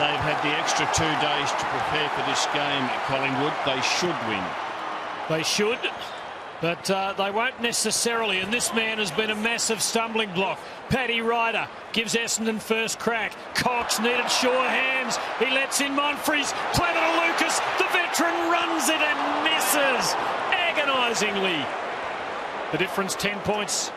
They've had the extra 2 days to prepare for this game at Collingwood. They should win. They should, but they won't necessarily. And this man has been a massive stumbling block. Paddy Ryder gives Essendon first crack. Cox needed sure hands. He lets in Monfries. Clever to Lucas. The veteran runs it and misses agonisingly. The difference 10 points.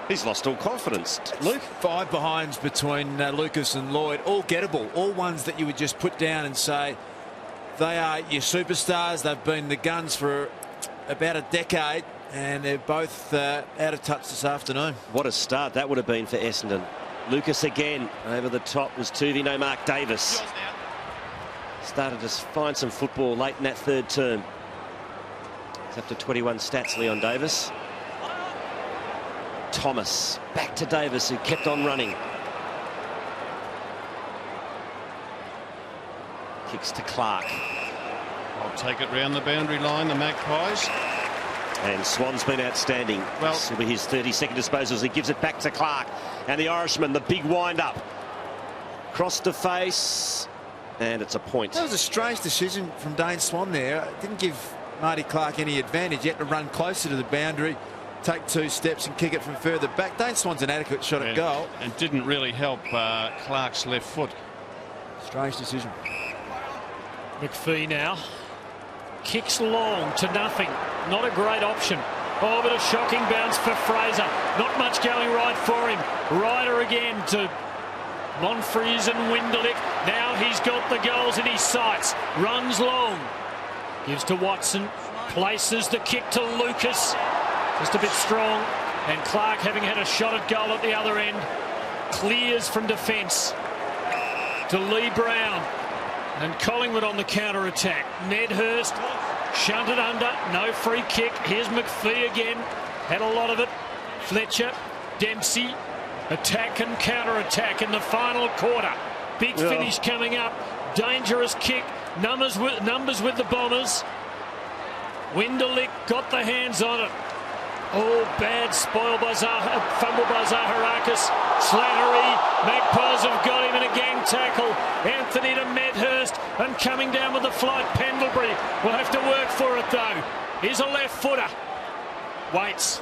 He's lost all confidence. Luke? 5 behinds between Lucas and Lloyd. All gettable. All ones that you would just put down and say they are your superstars. They've been the guns for about a decade, and they're both out of touch this afternoon. What a start that would have been for Essendon. Lucas again over the top was Tuvey, no Mark Davis. Started to find some football late in that third term. He's up to 21 stats, Leon Davis. Thomas back to Davis, who kept on running. Kicks to Clark. I'll take it round the boundary line, the Magpies. And Swan's been outstanding. Well, this will be his 32nd disposals. He gives it back to Clark. And the Irishman, the big wind-up. Cross to face. And it's a point. That was a strange decision from Dane Swan there. It didn't give Marty Clark any advantage. He had to run closer to the boundary, take 2 steps and kick it from further back. Dane Swan's an adequate shot at goal. And didn't really help Clark's left foot. Strange decision. McPhee now. Kicks long to nothing. Not a great option. Oh, but a shocking bounce for Fraser. Not much going right for him. Ryder again to Monfries and Winderlick. Now he's got the goals in his sights. Runs long. Gives to Watson. Places the kick to Lucas. Just a bit strong. And Clark, having had a shot at goal at the other end, clears from defence to Lee Brown. And Collingwood on the counter-attack. Medhurst shunted under. No free kick. Here's McPhee again. Had a lot of it. Fletcher. Dempsey. Attack and counter-attack in the final quarter. Big finish coming up. Dangerous kick. Numbers with the Bombers. Winderlick got the hands on it. Oh, bad spoil by fumble by Zaharakis. Slattery. Magpies have got him in a gang tackle. Anthony to Medhurst. And coming down with the flight, Pendlebury will have to work for it though. Here's a left footer. Waits.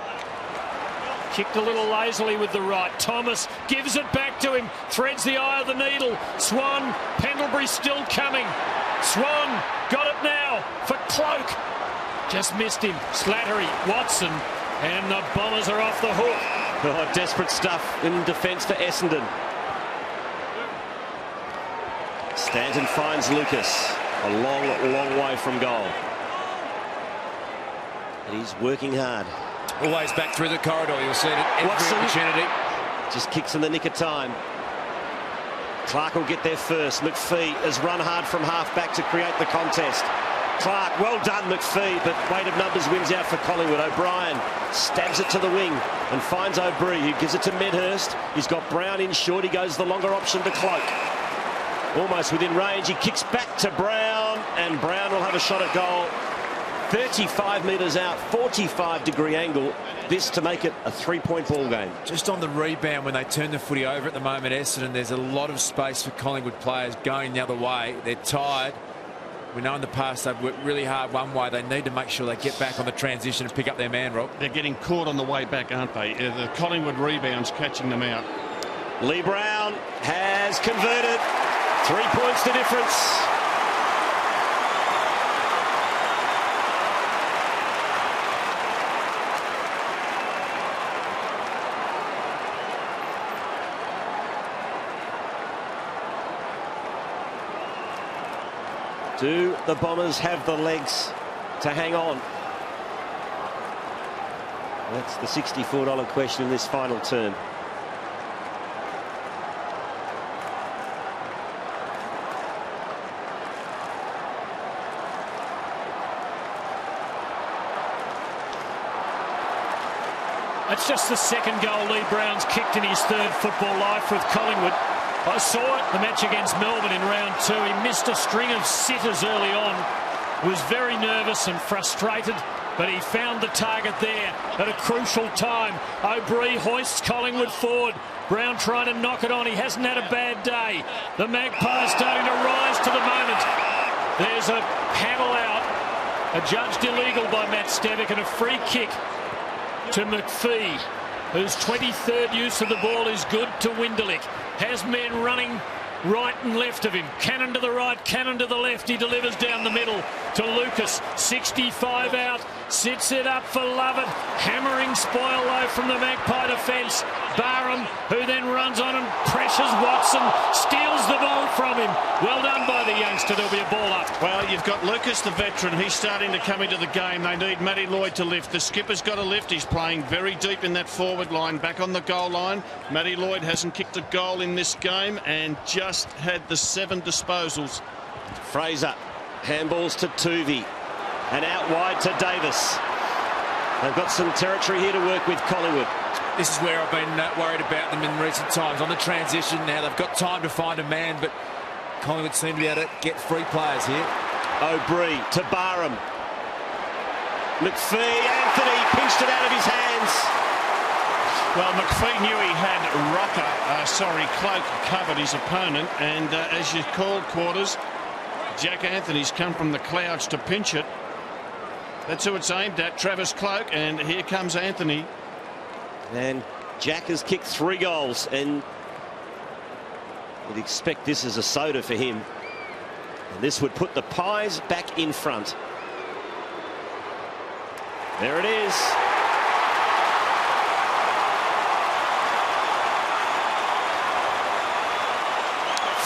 Kicked a little lazily with the right. Thomas gives it back to him. Threads the eye of the needle. Swan. Pendlebury still coming. Swan got it now for Cloak. Just missed him. Slattery. Watson. And the Bombers are off the hook. Oh, desperate stuff in defence for Essendon. Stanton finds Lucas. A long, long way from goal. And he's working hard. Always back through the corridor. You'll see it at every Watson opportunity. Just kicks in the nick of time. Clark will get there first. McPhee has run hard from half back to create the contest. Clark, well done McPhee, but weight of numbers wins out for Collingwood. O'Brien stabs it to the wing and finds O'Brien, who gives it to Medhurst. He's got Brown in short. He goes the longer option to Cloak. Almost within range. He kicks back to Brown, and Brown will have a shot at goal. 35 metres out, 45-degree angle. This to make it a 3-point ball game. Just on the rebound when they turn the footy over at the moment, Essendon, there's a lot of space for Collingwood players going the other way. They're tired. We know in the past they've worked really hard one way. They need to make sure they get back on the transition and pick up their man, Rob. They're getting caught on the way back, aren't they? The Collingwood rebounds catching them out. Lee Brown has converted. 3 points to difference. Do the Bombers have the legs to hang on? That's the $64 question in this final term. That's just the second goal Lee Brown's kicked in his third football life with Collingwood. I saw it, the match against Melbourne in round 2. He missed a string of sitters early on. Was very nervous and frustrated. but he found the target there at a crucial time. O'Brien hoists Collingwood forward. Brown trying to knock it on. He hasn't had a bad day. The Magpies starting to rise to the moment. There's a paddle out, adjudged illegal by Matt Stevick, and a free kick to McPhee, whose 23rd use of the ball is good, to Winderlich. Has men running right and left of him. Cannon to the right, cannon to the left. He delivers down the middle to Lucas. 65 out, sits it up for Lovett. Hammering spoil low from the Magpie defence. Barham, who then runs on and pressures Watson, steals the ball from him. Well done by the youngster. There'll be a ball up. Well, you've got Lucas, the veteran. He's starting to come into the game. They need Matty Lloyd to lift. The skipper's got to lift. He's playing very deep in that forward line, back on the goal line. Matty Lloyd hasn't kicked a goal in this game and just had the 7 disposals. Fraser handballs to Tuvey and out wide to Davis. They've got some territory here to work with Collingwood. This is where I've been worried about them in recent times. On the transition now, they've got time to find a man, but Collingwood seem to be able to get free players here. O'Brien to Barham. McPhee, Anthony pinched it out of his hands. Well, McPhee knew he had Cloak covered his opponent, and as you called, Quarters, Jack Anthony's come from the clouds to pinch it. That's who it's aimed at, Travis Cloak, and here comes Anthony. And Jack has kicked 3 goals, and you'd expect this as a soda for him. And this would put the Pies back in front. There it is.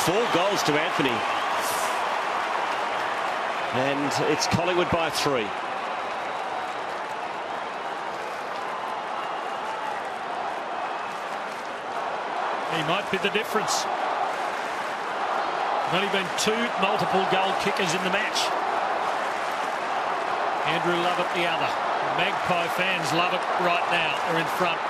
Four goals to Anthony. And it's Collingwood by 3. He might be the difference. There's only been 2 multiple goal kickers in the match. Andrew Lovett the other. Magpie fans love it right now. They're in front.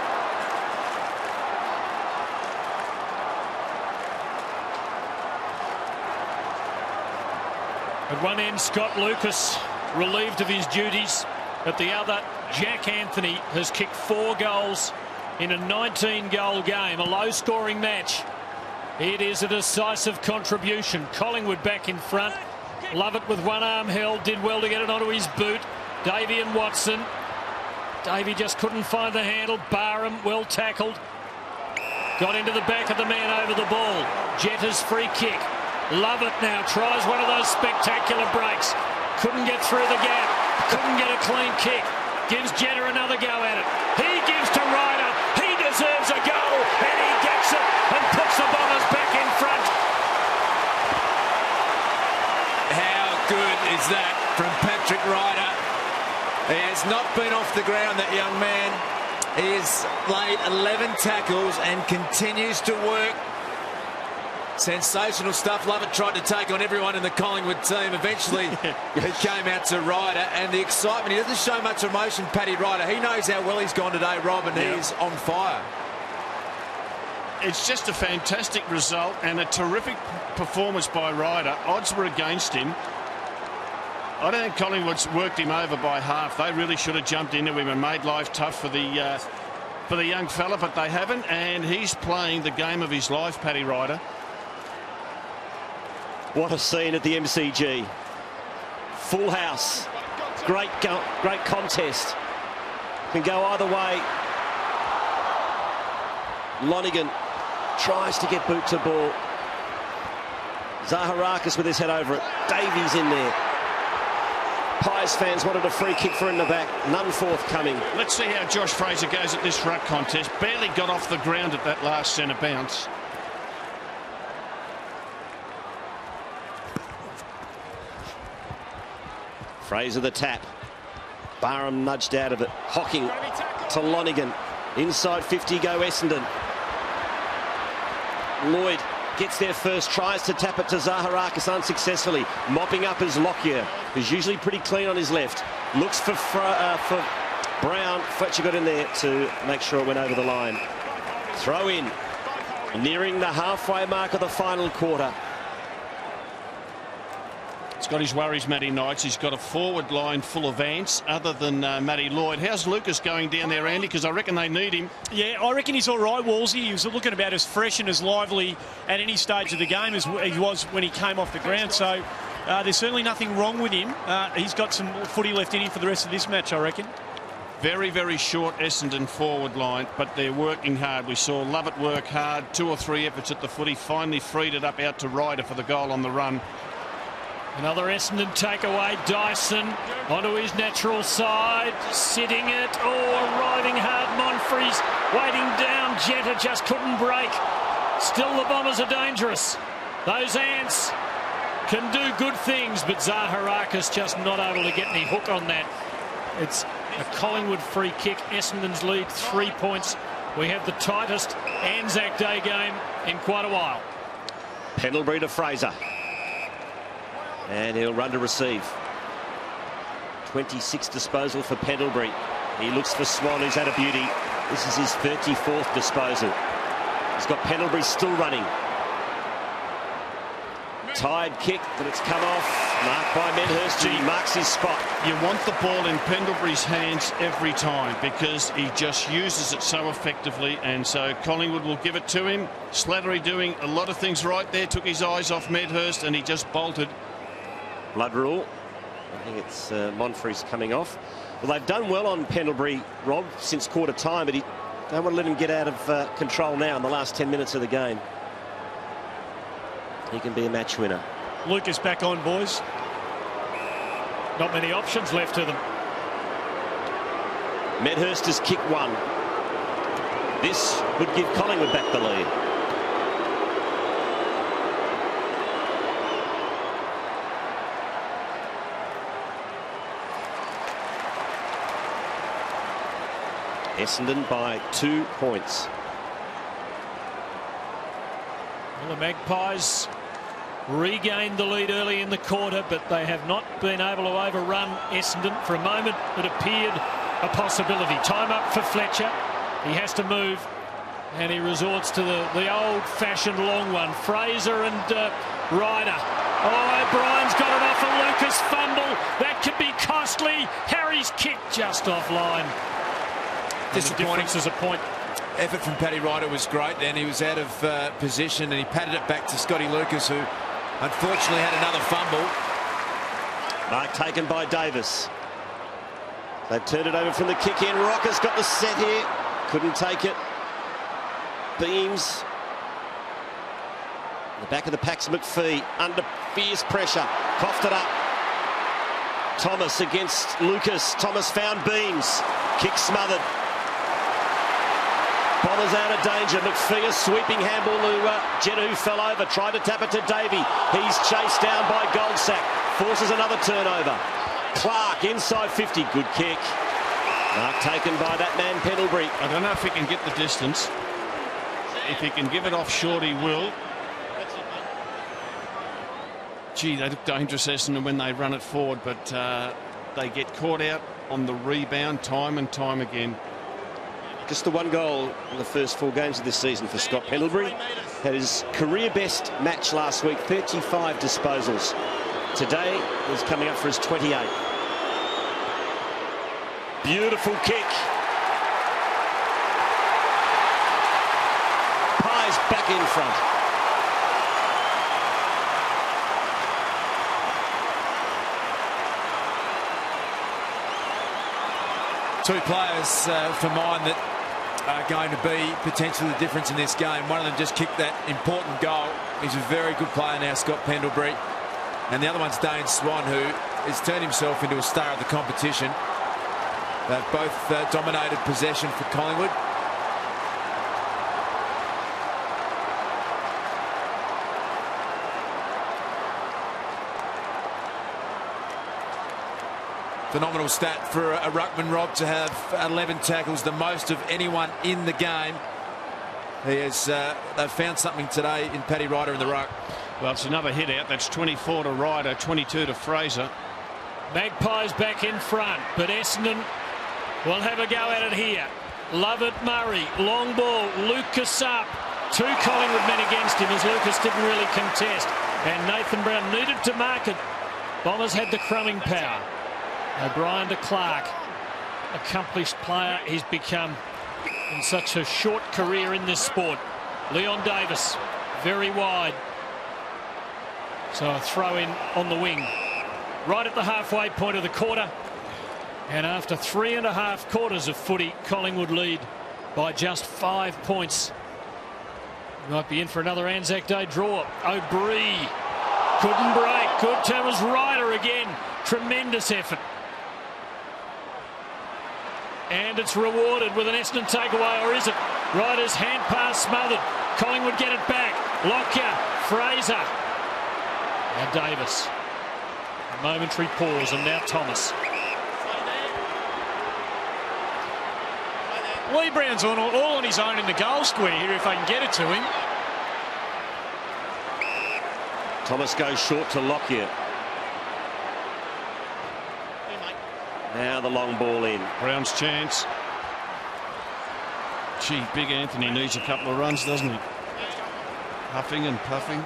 At one end, Scott Lucas relieved of his duties. At the other, Jack Anthony has kicked 4 goals in a 19-goal game, a low-scoring match. It is a decisive contribution. Collingwood back in front. Lovett with one arm held, did well to get it onto his boot. Davey and Watson. Davey just couldn't find the handle. Barham well tackled. Got into the back of the man over the ball. Jetta's free kick. Lovett now tries one of those spectacular breaks. Couldn't get through the gap. Couldn't get a clean kick. Gives Jetta another go at it. He gives to Ryder. He deserves a goal, and he gets it and puts the Bombers back in front. How good is that from Patrick Ryder? He has not been off the ground, that young man. He has laid 11 tackles and continues to work. Sensational stuff. Lovett tried to take on everyone in the Collingwood team. Eventually, it came out to Ryder, and the excitement. He doesn't show much emotion, Paddy Ryder. He knows how well he's gone today, Rob, and he's on fire. It's just a fantastic result and a terrific performance by Ryder. Odds were against him. I don't think Collingwood's worked him over by half. They really should have jumped into him and made life tough for the young fella, but they haven't, and he's playing the game of his life, Paddy Ryder. What a scene at the MCG. Full house. Great contest. Can go either way. Lonigan tries to get boot to ball. Zaharakis with his head over it. Davies in there. Pies fans wanted a free kick for in the back. None forthcoming. Let's see how Josh Fraser goes at this ruck contest. Barely got off the ground at that last centre bounce. Fraser the tap. Barham nudged out of it. Hocking to Lonigan. Inside 50 go Essendon. Lloyd gets there first, tries to tap it to Zaharakis unsuccessfully. Mopping up is Lockyer, who's usually pretty clean on his left. Looks for Brown. Fletcher got in there to make sure it went over the line. Throw in. Nearing the halfway mark of the final quarter. It's got his worries, Matty Knights. He's got a forward line full of ants other than Matty Lloyd. How's Lucas going down there, Andy? Because I reckon they need him. Yeah, I reckon he's all right, Wolsey. He was looking about as fresh and as lively at any stage of the game as he was when he came off the ground. So there's certainly nothing wrong with him. He's got some footy left in him for the rest of this match, I reckon. Very, very short Essendon forward line, but they're working hard. We saw Lovett work hard, 2 or 3 efforts at the footy, finally freed it up out to Ryder for the goal on the run. Another Essendon takeaway. Dyson onto his natural side, sitting it. Oh, arriving hard. Monfries waiting down. Jetta just couldn't break. Still the Bombers are dangerous. Those ants can do good things, but Zaharakis just not able to get any hook on that. It's a Collingwood free kick. Essendon's lead 3 points. We have the tightest Anzac Day game in quite a while. Pendlebury to Fraser. And he'll run to receive. 26 disposal for Pendlebury. He looks for Swan, who's had a beauty. This is his 34th disposal. He's got Pendlebury still running. Tired kick, but it's come off. Marked by Medhurst. He marks his spot. You want the ball in Pendlebury's hands every time because he just uses it so effectively, and so Collingwood will give it to him. Slattery doing a lot of things right there. Took his eyes off Medhurst and he just bolted. Blood rule. I think it's Monfries coming off. Well, they've done well on Pendlebury, Rob, since quarter time, but he don't want to let him get out of control now in the last 10 minutes of the game. He can be a match winner. Lucas back on, boys. Not many options left to them. Medhurst has kicked one. This would give Collingwood back the lead. Essendon by 2 points. Well, the Magpies regained the lead early in the quarter, but they have not been able to overrun Essendon. For a moment, it appeared a possibility. Time up for Fletcher. He has to move, and he resorts to the old-fashioned long one. Fraser and Ryder. Oh, O'Brien's got it off a Lucas fumble. That could be costly. Harry's kick just offline. Disappointing. As a point. Effort from Paddy Ryder was great, and he was out of position, and he patted it back to Scotty Lucas, who unfortunately had another fumble. Mark taken by Davis. They've turned it over from the kick in. Rocker's got the set here. Couldn't take it. Beams. The back of the pack's McPhee under fierce pressure. Coughed it up. Thomas against Lucas. Thomas found Beams. Kick smothered. Bombers out of danger. McPhee a sweeping handball to Jetta, who fell over. Tried to tap it to Davey. He's chased down by Goldsack. Forces another turnover. Clark inside 50. Good kick. Mark taken by that man Pendlebury. I don't know if he can get the distance. If he can give it off short, he will. Gee, they look dangerous, Essendon, when they run it forward, but they get caught out on the rebound time and time again. Just the one goal in the first 4 games of this season for Scott Pendlebury. Had his career best match last week, 35 disposals. Today he's coming up for his 28. Beautiful kick. Pies back in front. Two players for mine that are going to be potentially the difference in this game. One of them just kicked that important goal. He's a very good player now, Scott Pendlebury. And the other one's Dane Swan, who has turned himself into a star of the competition. They've both dominated possession for Collingwood. Phenomenal stat for a ruckman, Rob, to have 11 tackles, the most of anyone in the game. He has, they've found something today in Paddy Ryder in the ruck. Well, it's another hit out. That's 24 to Ryder, 22 to Fraser. Magpies back in front, but Essendon will have a go at it here. Lovett Murray, long ball, Lucas up. 2 Collingwood men against him as Lucas didn't really contest. And Nathan Brown needed to mark it Bombers had the crumbing power. O'Brien to Clark. Accomplished player he's become in such a short career in this sport. Leon Davis, very wide. So a throw in on the wing. Right at the halfway point of the quarter. And after 3.5 quarters of footy, Collingwood lead by just 5 points. Might be in for another Anzac Day draw. O'Brien couldn't break. Good turn was Ryder again. Tremendous effort. And it's rewarded with an Essendon takeaway, or is it? Ryder's hand pass smothered. Collingwood get it back. Lockyer, Fraser. Now Davis. A momentary pause, and now Thomas. Lee Brown's all on his own in the goal square here if they can get it to him. Thomas goes short to Lockyer. Now the long ball in. Brown's chance. Gee, big Anthony needs a couple of runs, doesn't he? Huffing and puffing.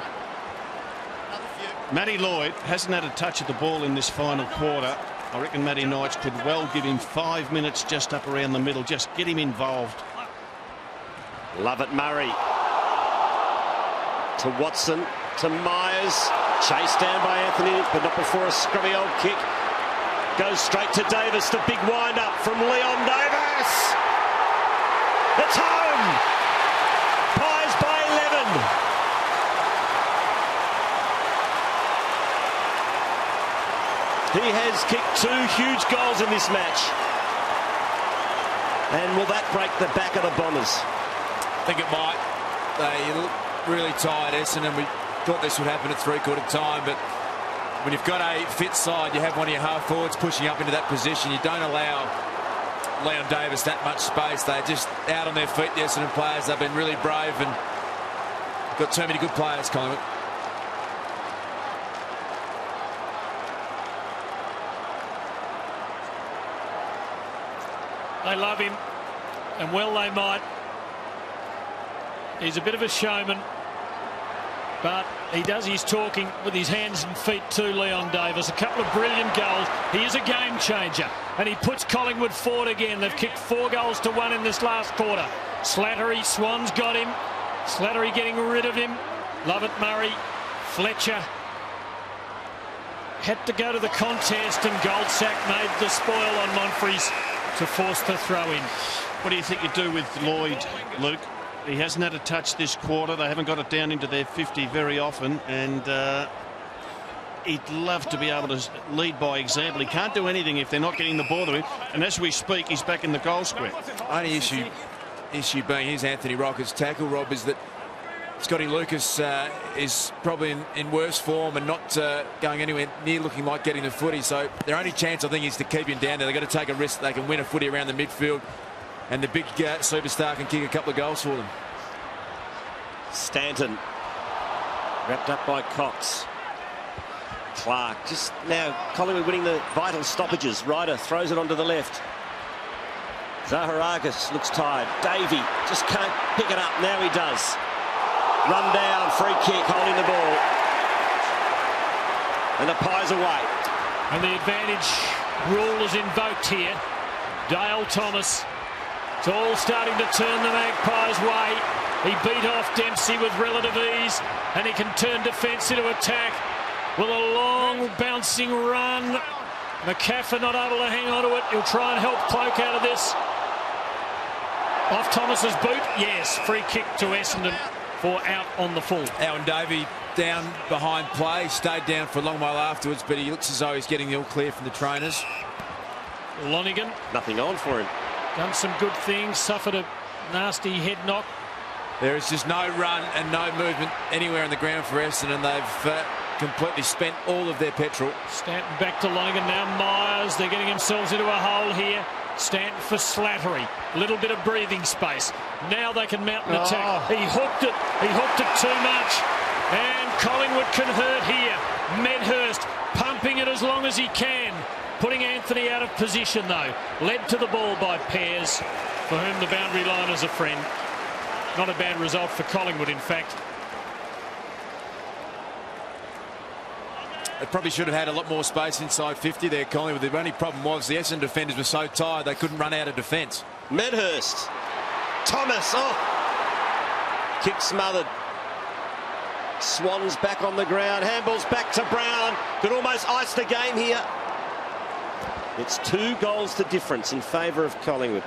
Matty Lloyd hasn't had a touch of the ball in this final quarter. I reckon Matty Knights could well give him 5 minutes just up around the middle. Just get him involved. Lovett Murray. To Watson. To Myers. Chased down by Anthony, but not before a scrubby old kick. Goes straight to Davis. The big wind-up from Leon Davis. It's home. Pies by 11. He has kicked 2 huge goals in this match. And will that break the back of the Bombers? I think it might. They look really tired, Essendon. We thought this would happen at 3/4 time, but when you've got a fit side, you have one of your half forwards pushing up into that position. You don't allow Leon Davis that much space. They're just out on their feet, the Essendon players. They've been really brave and got too many good players, Collingwood. They love him, and well they might. He's a bit of a showman, but he does his talking with his hands and feet too, Leon Davis. A couple of brilliant goals. He is a game changer, and he puts Collingwood forward again. They've kicked 4 goals to 1 in this last quarter. Slattery, Swan's got him. Slattery getting rid of him. Lovett Murray, Fletcher. Had to go to the contest, and Goldsack made the spoil on Monfries to force the throw in. What do you think you do with Lloyd, Luke? He hasn't had a touch this quarter. They haven't got it down into their 50 very often, and he'd love to be able to lead by example. He can't do anything if they're not getting the ball to him, and as we speak, he's back in the goal square. Only issue being his Anthony Rocket's tackle, Rob, is that Scotty Lucas is probably in worse form and not going anywhere near looking like getting the footy. So their only chance, I think, is to keep him down there. They've got to take a risk. They can win a footy around the midfield, and the big superstar can kick a couple of goals for them. Stanton. Wrapped up by Cox. Clark. Just now, Collingwood winning the vital stoppages. Ryder throws it onto the left. Zaharakis looks tired. Davey just can't pick it up. Now he does. Run down, free kick, holding the ball. And the Pies away. And the advantage rule is invoked here. Dale Thomas. It's all starting to turn the Magpies' way. He beat off Dempsey with relative ease, and he can turn defence into attack with a long bouncing run. McCaffrey not able to hang on to it. He'll try and help Cloak out of this. Off Thomas's boot. Yes, free kick to Essendon for out on the full. Alan Davey down behind play, stayed down for a long while afterwards, but he looks as though he's getting the all clear from the trainers. Lonigan. Nothing on for him. Done some good things, suffered a nasty head knock. There is just no run and no movement anywhere on the ground for Essendon, and they've completely spent all of their petrol. Stanton back to Lonigan, now Myers. They're getting themselves into a hole here. Stanton for Slattery. A little bit of breathing space. Now they can mount an attack. He hooked it. He hooked it too much. And Collingwood can hurt here. Medhurst pumping it as long as he can. Putting Anthony out of position, though. Led to the ball by Pears, for whom the boundary line is a friend. Not a bad result for Collingwood, in fact. It probably should have had a lot more space inside 50 there, Collingwood. The only problem was the Essendon defenders were so tired they couldn't run out of defence. Medhurst. Thomas. Oh. Kick smothered. Swans back on the ground. Handball's back to Brown. Could almost ice the game here. It's 2 goals to difference in favour of Collingwood.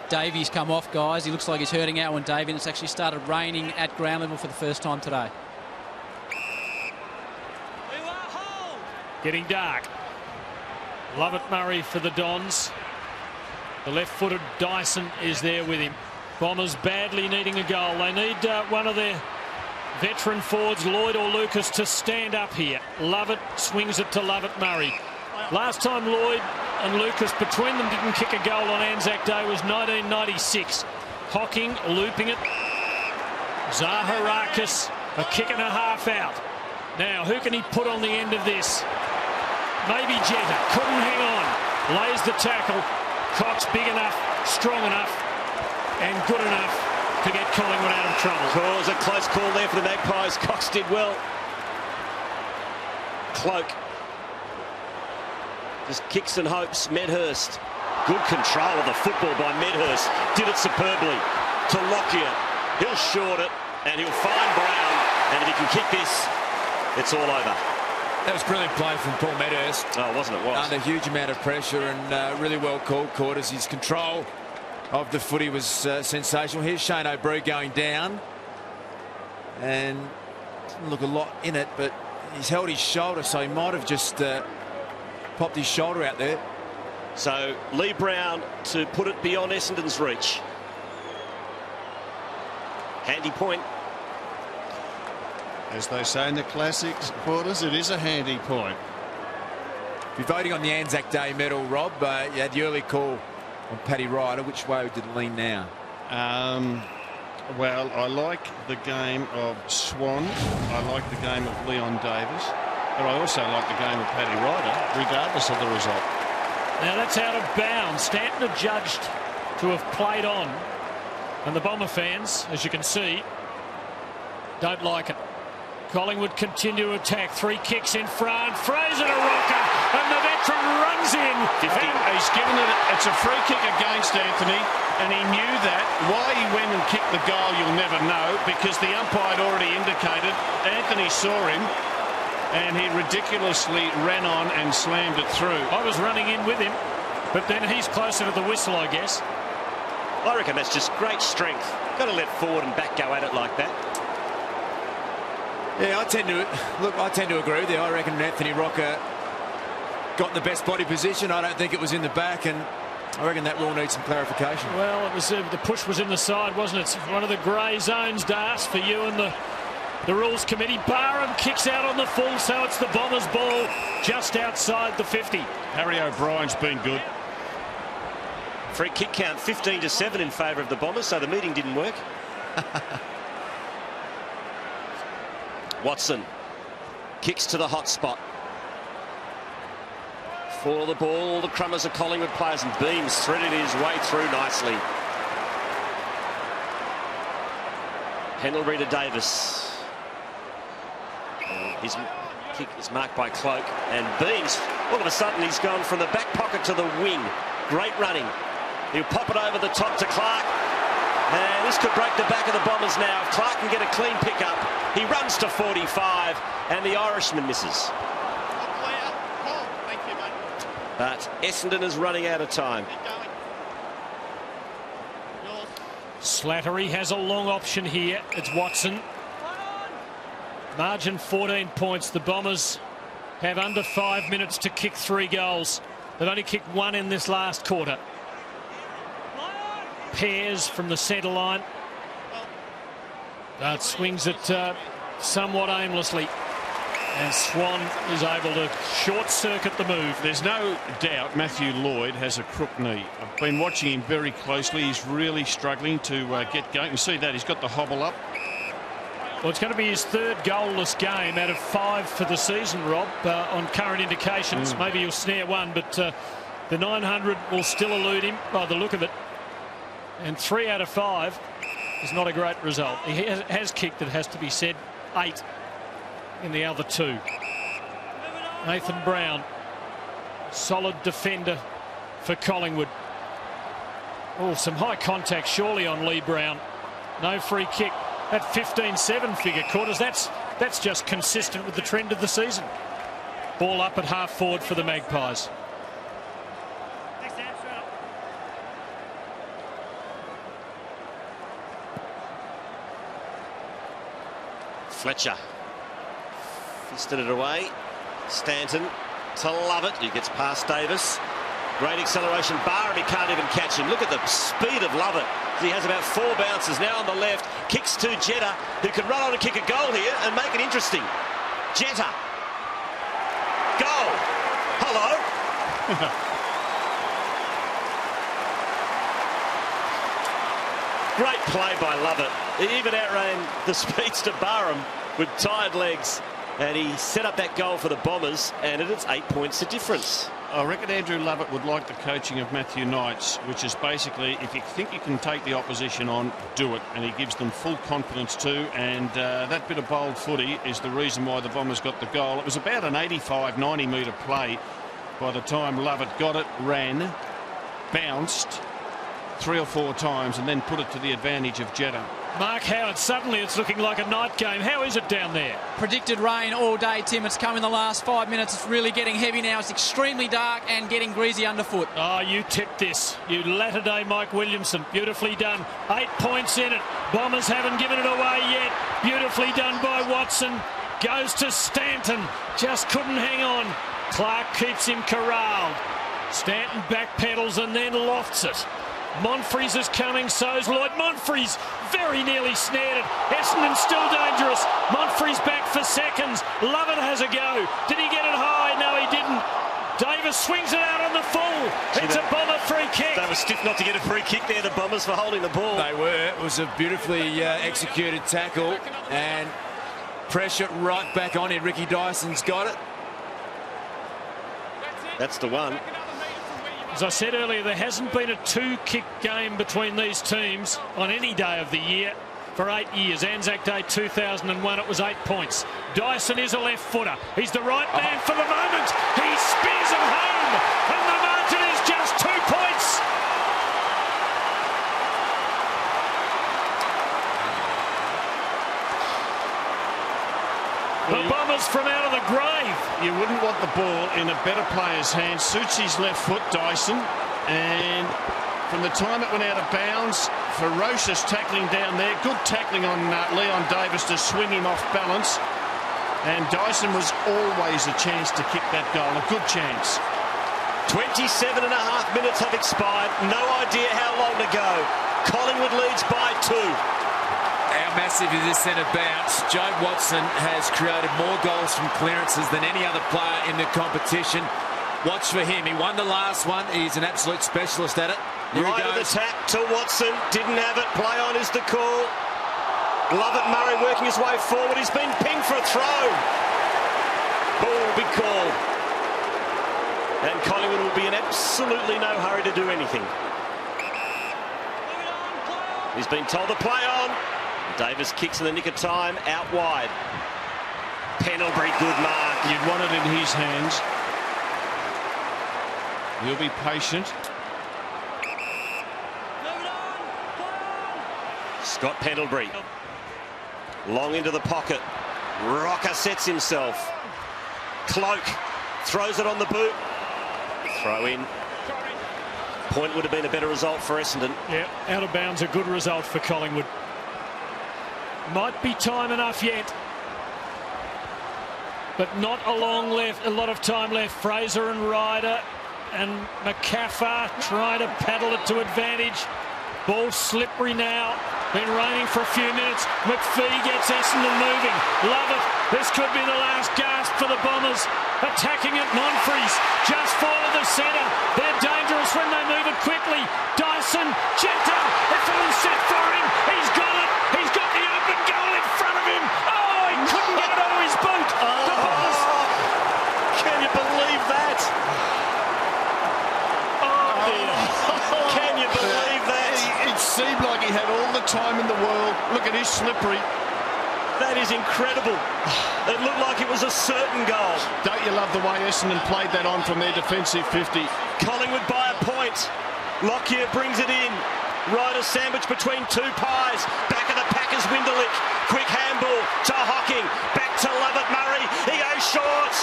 Davies come off, guys. He looks like he's hurting out on Davey, and it's actually started raining at ground level for the first time today. Getting dark. Lovett Murray for the Dons. The left-footed Dyson is there with him. Bombers badly needing a goal. They need one of their veteran forwards, Lloyd or Lucas, to stand up here. Lovett swings it to Lovett Murray. Last time Lloyd and Lucas between them didn't kick a goal on Anzac Day was 1996. Hocking, looping it. Zaharakis, a kick and a half out. Now, who can he put on the end of this? Maybe Jetta. Couldn't hang on. Lays the tackle. Cox big enough, strong enough, and good enough to get Collingwood out of trouble. Oh, it was a close call there for the Magpies. Cox did well. Cloak. Just kicks and hopes. Medhurst. Good control of the football by Medhurst. Did it superbly to Lockyer. He'll short it and he'll find Brown. And if he can kick this, it's all over. That was brilliant play from Paul Medhurst. Oh, wasn't it? Was. Under a huge amount of pressure and really well called quarters. His control of the footy was sensational. Here's Shane O'Brien going down. And didn't look a lot in it, but he's held his shoulder, so he might have just popped his shoulder out there. So Lee Brown to put it beyond Essendon's reach. Handy point. As they say in the classics quarters, it is a handy point. If you're voting on the Anzac Day medal, Rob, you had the early call on Paddy Ryder. Which way did it lean now? Well, I like the game of Swan. I like the game of Leon Davis. But I also like the game of Paddy Ryder, regardless of the result. Now that's out of bounds. Stanton adjudged to have played on. And the Bomber fans, as you can see, don't like it. Collingwood continue to attack. 3 kicks in front. Fraser to Rocker. And the veteran runs in. 50. He's given it. It's a free kick against Anthony. And he knew that. Why he went and kicked the goal, you'll never know. Because the umpire had already indicated. Anthony saw him. And he ridiculously ran on and slammed it through. I was running in with him. But then he's closer to the whistle, I guess. I reckon that's just great strength. Got to let forward and back go at it like that. Yeah, I tend to agree with you. I reckon Anthony Rocker got in the best body position. I don't think it was in the back, and I reckon that rule needs some clarification. Well, it was the push was in the side, wasn't it? One of the grey zones, Das, for you and the rules committee. Barham kicks out on the full, so it's the Bombers' ball just outside the 50. Harry O'Brien's been good. Free kick count 15-7 in favour of the Bombers, so the meeting didn't work. Watson kicks to the hot spot. For the ball, all the crummers are Collingwood players, and Beams threaded his way through nicely. Pendlebury to Davis. His kick is marked by Cloak, and Beams, all of a sudden he's gone from the back pocket to the wing. Great running. He'll pop it over the top to Clark. And this could break the back of the Bombers now. If Clark can get a clean pick-up, he runs to 45, and the Irishman misses. But Essendon is running out of time. Slattery has a long option here. It's Watson. Margin 14 points. The Bombers have under 5 minutes to kick 3 goals. They've only kicked 1 in this last quarter. Pears from the centre line. That swings it somewhat aimlessly. And Swan is able to short-circuit the move. There's no doubt Matthew Lloyd has a crook knee. I've been watching him very closely. He's really struggling to get going. You see that? He's got the hobble up. Well, it's going to be his 3rd goalless game out of 5 for the season, Rob, on current indications. Maybe he'll snare one, but the 900 will still elude him by the look of it. And 3 out of 5 is not a great result. He has kicked, it has to be said, 8 in the other 2. Nathan Brown, solid defender for Collingwood. Oh, some high contact surely on Lee Brown. No free kick. That 15-7 figure quarters, that's just consistent with the trend of the season. Ball up at half forward for the Magpies. Fletcher fisted it away. Stanton to Lovett. He gets past Davis. Great acceleration. Barham, he can't even catch him. Look at the speed of Lovett. He has about 4 bounces now on the left. Kicks to Jetta, who can run on and kick a goal here and make it interesting. Jetta. Goal. Hello. Great play by Lovett. He even outran the speedster Barham with tired legs. And he set up that goal for the Bombers, and it's 8 points of difference. I reckon Andrew Lovett would like the coaching of Matthew Knights, which is basically, if you think you can take the opposition on, do it. And he gives them full confidence too. And that bit of bold footy is the reason why the Bombers got the goal. It was about an 85, 90-metre play by the time Lovett got it, ran, bounced 3 or 4 times, and then put it to the advantage of Jetta. Mark Howard, suddenly it's looking like a night game. How is it down there? Predicted rain all day, Tim. It's come in the last 5 minutes. It's really getting heavy now. It's extremely dark and getting greasy underfoot. Oh, you tipped this. You latter-day Mike Williamson. Beautifully done. 8 points in it. Bombers haven't given it away yet. Beautifully done by Watson. Goes to Stanton. Just couldn't hang on. Clark keeps him corralled. Stanton backpedals and then lofts it. Monfries is coming, so's Lloyd. Monfries very nearly snared it. Essendon still dangerous. Monfries back for seconds. Lovett has a go. Did he get it high? No, he didn't. Davis swings it out on the full. It's a Bomber free kick. They were stiff not to get a free kick there, the Bombers, for holding the ball. They were. It was a beautifully executed tackle, and pressure right back on him. Ricky Dyson's got it. That's the one. As I said earlier, there hasn't been a 2-kick game between these teams on any day of the year for 8 years. Anzac Day 2001, it was 8 points. Dyson is a left footer. He's the right man for the moment. He spears it home, and the margin is just 2 points. The Bombers from out of the grave. You wouldn't want the ball in a better player's hands. Suits his left foot, Dyson. And from the time it went out of bounds, ferocious tackling down there. Good tackling on Leon Davis to swing him off balance. And Dyson was always a chance to kick that goal. A good chance. 27.5 minutes have expired. No idea how long to go. Collingwood leads by 2. How massive is this centre bounce? Joe Watson has created more goals from clearances than any other player in the competition. Watch for him. He won the last one. He's an absolute specialist at it. Here right he of the goes. tap to Watson. Didn't have it. Play on is the call. Lovett Murray working his way forward. He's been pinged for a throw. Ball will be called. And Collingwood will be in absolutely no hurry to do anything. He's been told to play on. Davis kicks in the nick of time, out wide. Pendlebury, good mark. You'd want it in his hands. He'll be patient. Scott Pendlebury. Long into the pocket. Rocker sets himself. Cloak throws it on the boot. Throw in. Point would have been a better result for Essendon. Yeah, out of bounds, a good result for Collingwood. Might be time enough yet, but not a lot of time left. Fraser and Ryder and McCaffar try to paddle it to advantage. Ball slippery now. Been raining for a few minutes. McPhee gets Essendon moving. Love it. This could be the last gasp for the Bombers. Attacking it, Monfries just forward the centre. They're dangerous when they move it quickly. Dyson, Jetta, it's all set for him. He's got it. He's got the open goal in front of him. Oh, he couldn't get it over his boot. The Bombers. Can you believe that? Oh, dear. Can you believe that? It's seemed like he had all the time in the world. Look at his slippery. That is incredible. It looked like it was a certain goal. Don't you love the way Essendon played that on from their defensive 50? Collingwood by a point. Lockyer brings it in. Ryder sandwich between two pies. Back of the Packers, Winderlich. Quick handball to Hocking. Back to Lovett Murray. He goes short.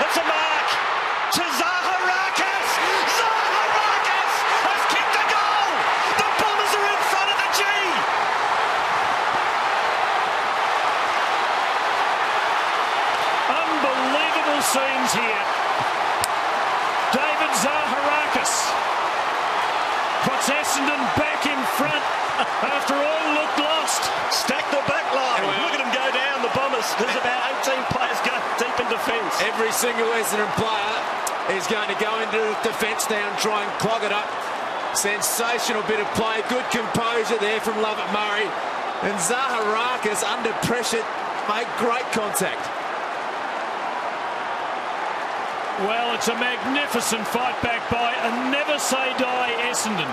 It's a mark to Zaharakis. Zaharakis has kicked a goal. The Bombers are in front of the G. Unbelievable scenes here. David Zaharakis puts Essendon back in front after all looked lost. Stack the back line. Look at them go down, the Bombers. There's about 18 players go deep in defence. Every single Essendon player is going to go into defence now and try and clog it up. Sensational bit of play. Good composure there from Lovett Murray. And Zaharakis, under pressure, made great contact. Well, it's a magnificent fight back by a never-say-die Essendon.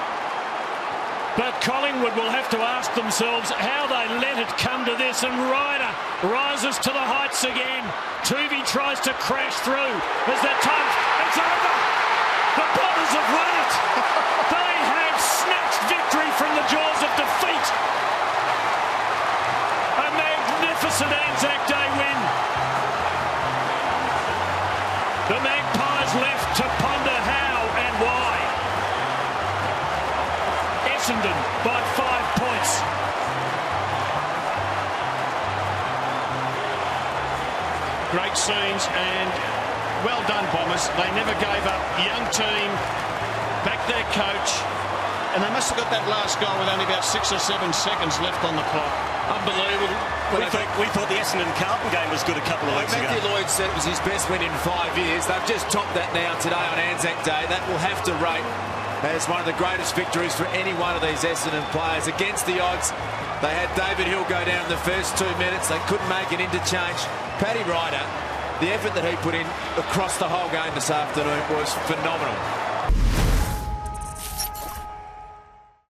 But Collingwood will have to ask themselves how they let it come to this. And Ryder rises to the heights again. Tuvey tries to crash through. There's that touch. It's over. The Bombers have won it. They have snatched victory from the jaws of defeat. A magnificent Anzac Day win. The Magpies left to ponder how and why. Essendon by 5 points. Great scenes and well done, Bombers. They never gave up. Young team, back their coach, and they must have got that last goal with only about 6 or 7 seconds left on the clock. Unbelievable. We thought the Essendon Carlton game was good a couple of weeks ago. Matthew Lloyd said it was his best win in 5 years. They've just topped that now today on Anzac Day. That will have to rate as one of the greatest victories for any one of these Essendon players. Against the odds, they had David Hill go down in the first 2 minutes. They couldn't make an interchange. Paddy Ryder, the effort that he put in across the whole game this afternoon was phenomenal.